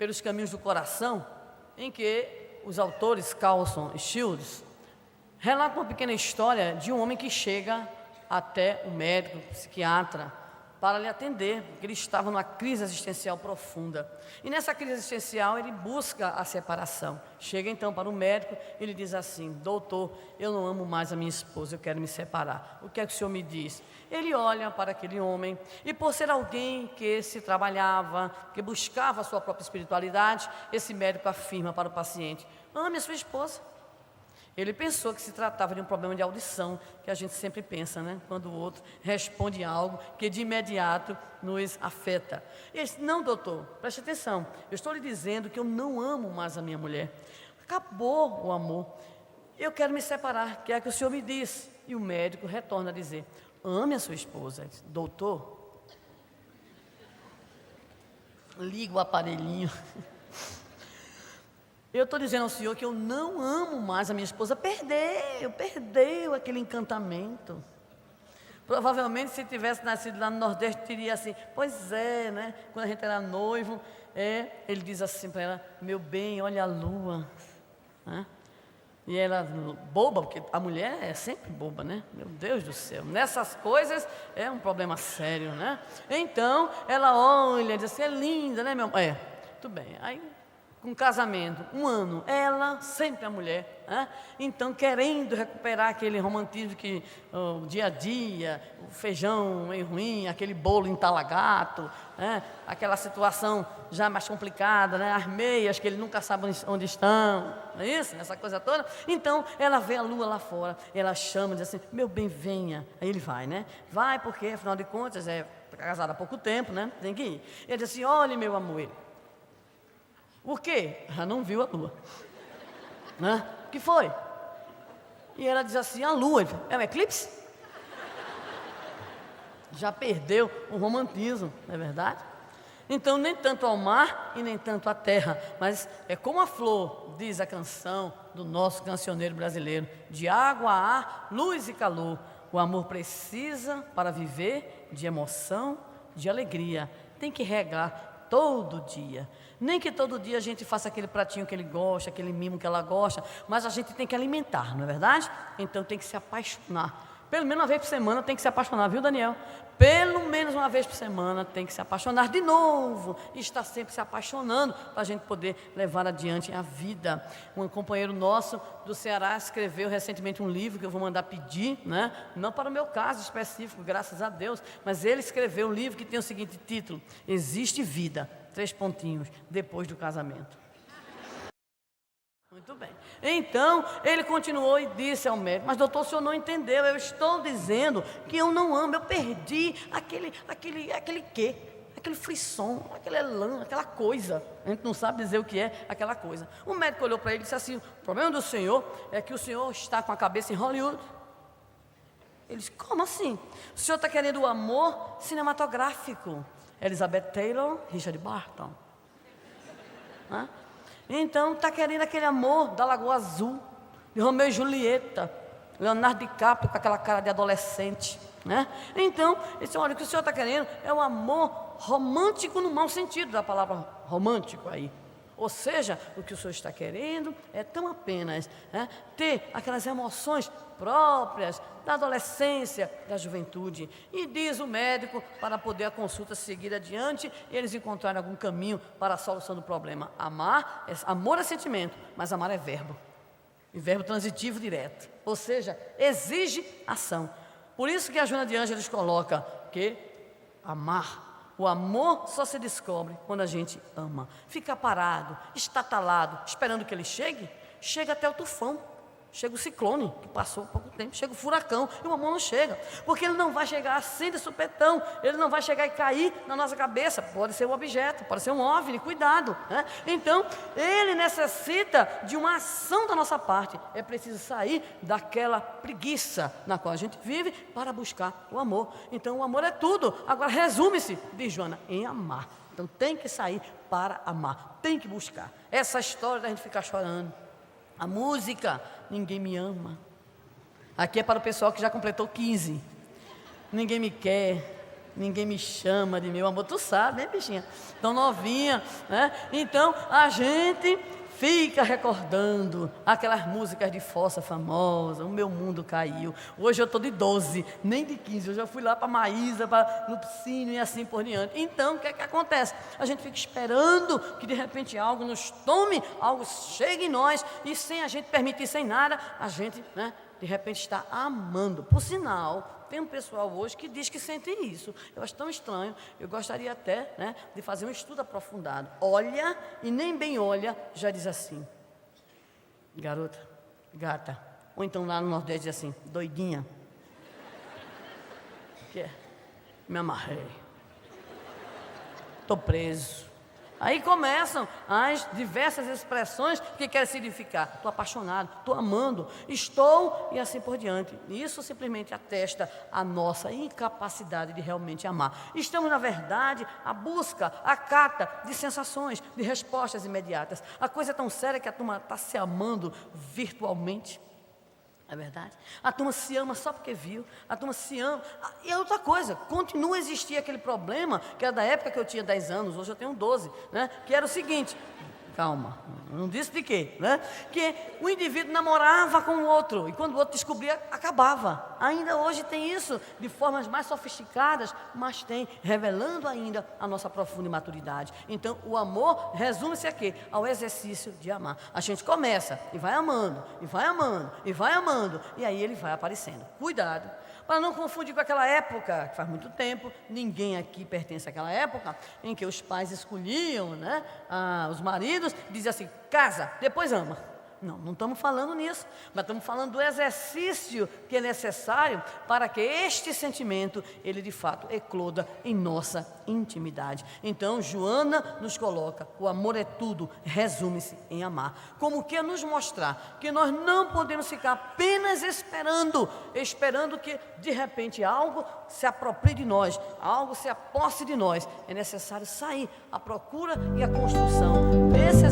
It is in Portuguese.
pelos caminhos do coração, em que os autores Carlson e Shields relatam uma pequena história de um homem que chega até o médico, o psiquiatra, para lhe atender, porque ele estava numa crise existencial profunda. E nessa crise existencial ele busca a separação. Chega então para o médico e ele diz assim: doutor, eu não amo mais a minha esposa, eu quero me separar. O que é que o senhor me diz? Ele olha para aquele homem e, por ser alguém que se trabalhava, que buscava a sua própria espiritualidade, esse médico afirma para o paciente: ame a sua esposa. Ele pensou que se tratava de um problema de audição, que a gente sempre pensa, né? Quando o outro responde algo que de imediato nos afeta. Ele disse: não, doutor, preste atenção, eu estou lhe dizendo que eu não amo mais a minha mulher. Acabou o amor. Eu quero me separar, que é o que o senhor me diz. E o médico retorna a dizer: ame a sua esposa. Ele disse: doutor, liga o aparelhinho. Eu estou dizendo ao senhor que eu não amo mais a minha esposa. Perdeu aquele encantamento. Provavelmente, se tivesse nascido lá no Nordeste, diria assim: pois é, né? Quando a gente era noivo, ele diz assim para ela: meu bem, olha a lua. Né? E ela, boba, porque a mulher é sempre boba, né? Meu Deus do céu, nessas coisas é um problema sério, né? Então, ela olha e diz assim: é linda, né, meu amor? Tudo bem. Aí, com casamento, 1 ano, ela, sempre a mulher, né? Então querendo recuperar aquele romantismo que o dia a dia, o feijão meio ruim, aquele bolo entalagato, né? Aquela situação já mais complicada, né? As meias que ele nunca sabe onde estão, não é isso? Essa coisa toda. Então ela vê a lua lá fora, ela chama, diz assim: meu bem, venha. Aí ele vai, né? Vai porque, afinal de contas, é casado há pouco tempo, né? Tem que ir. Ele diz assim: olhe, meu amor. Ele: o quê? Ela não viu a lua. Né? O que foi? E ela diz assim: a lua. Ele: é um eclipse? Já perdeu o romantismo, não é verdade? Então, nem tanto ao mar e nem tanto à terra, mas é como a flor, diz a canção do nosso cancioneiro brasileiro: de água, ar, luz e calor. O amor precisa, para viver, de emoção, de alegria. Tem que regar todo dia. Nem que todo dia a gente faça aquele pratinho que ele gosta, aquele mimo que ela gosta, mas a gente tem que alimentar, não é verdade? Então tem que se apaixonar. Pelo menos uma vez por semana tem que se apaixonar, viu, Daniel? Pelo menos uma vez por semana tem que se apaixonar de novo. E estar sempre se apaixonando para a gente poder levar adiante a vida. Um companheiro nosso do Ceará escreveu recentemente um livro que eu vou mandar pedir, né? Não para o meu caso específico, graças a Deus, mas ele escreveu um livro que tem o seguinte título: Existe vida, 3 pontinhos, depois do casamento. Muito bem. Então, ele continuou e disse ao médico: mas doutor, o senhor não entendeu, eu estou dizendo que eu não amo, eu perdi aquele quê? Aquele frisson, aquele elan, aquela coisa. A gente não sabe dizer o que é aquela coisa. O médico olhou para ele e disse assim: o problema do senhor é que o senhor está com a cabeça em Hollywood. Ele disse: como assim? O senhor está querendo o amor cinematográfico. Elizabeth Taylor, Richard Burton. Hã? Então está querendo aquele amor da Lagoa Azul, de Romeu e Julieta, Leonardo DiCaprio com aquela cara de adolescente, né? Então, ele disse: olha, o que o senhor está querendo é um amor romântico no mau sentido da palavra romântico aí. Ou seja, o que o senhor está querendo é tão apenas ter aquelas emoções próprias da adolescência, da juventude. E diz o médico, para poder a consulta seguir adiante, eles encontrarem algum caminho para a solução do problema. Amor é sentimento, mas amar é verbo. E verbo transitivo direto. Ou seja, exige ação. Por isso que a Joana de Ângeles coloca que o amor só se descobre quando a gente ama. Fica parado, estatalado, esperando que ele chegue, chega até o tufão. Chega o ciclone, que passou há pouco tempo, chega o furacão, e o amor não chega, porque ele não vai chegar assim de supetão, ele não vai chegar e cair na nossa cabeça. Pode ser um objeto, pode ser um OVNI, cuidado, né? Então, ele necessita de uma ação da nossa parte. É preciso sair daquela preguiça na qual a gente vive para buscar o amor. Então, o amor é tudo. Agora, resume-se, diz Joana, em amar. Então, tem que sair para amar, tem que buscar. Essa história da gente ficar chorando. A música, ninguém me ama. Aqui é para o pessoal que já completou 15. Ninguém me quer. ninguém me chama de meu amor. Tu sabe, né, bichinha? Tão novinha, né? Então, a gente fica recordando aquelas músicas de fossa famosa, O Meu Mundo Caiu. Hoje eu estou de 12, nem de 15. Eu já fui lá para Maísa, para Lupicínio e assim por diante. Então, o que é que acontece? A gente fica esperando que de repente algo nos tome, algo chegue em nós, e sem a gente permitir, sem nada, a gente, né, de repente está amando. Por sinal, tem um pessoal hoje que diz que sente isso. Eu acho tão estranho. Eu gostaria até, né, de fazer um estudo aprofundado. Olha, e nem bem olha, já diz assim: garota, gata. Ou então lá no Nordeste diz assim: doidinha. Que é? Me amarrei. Estou preso. Aí começam as diversas expressões que querem significar: estou apaixonado, estou amando, estou, e assim por diante. Isso simplesmente atesta a nossa incapacidade de realmente amar. Estamos, na verdade, à busca, à cata de sensações, de respostas imediatas. A coisa é tão séria que a turma está se amando virtualmente. É verdade? A turma se ama só porque viu, a turma se ama. E é outra coisa, continua a existir aquele problema, que era da época que eu tinha 10 anos, hoje eu tenho 12, né? Que era o seguinte: calma, não disse de quê, né? Que o indivíduo namorava com o outro, e quando o outro descobria, acabava. Ainda hoje tem isso, de formas mais sofisticadas, mas tem, revelando ainda a nossa profunda imaturidade. Então, o amor resume-se a quê? Ao exercício de amar. A gente começa e vai amando, e vai amando, e vai amando, e aí ele vai aparecendo. Cuidado para não confundir com aquela época, que faz muito tempo, ninguém aqui pertence àquela época, em que os pais escolhiam, né, os maridos, diziam assim: casa, depois ama. Não estamos falando nisso, mas estamos falando do exercício que é necessário para que este sentimento, ele de fato ecloda em nossa intimidade. Então, Joana nos coloca: o amor é tudo, resume-se em amar. Como que nos mostrar que nós não podemos ficar apenas esperando que de repente algo se aproprie de nós, algo se aposse de nós. É necessário sair à procura e à construção desse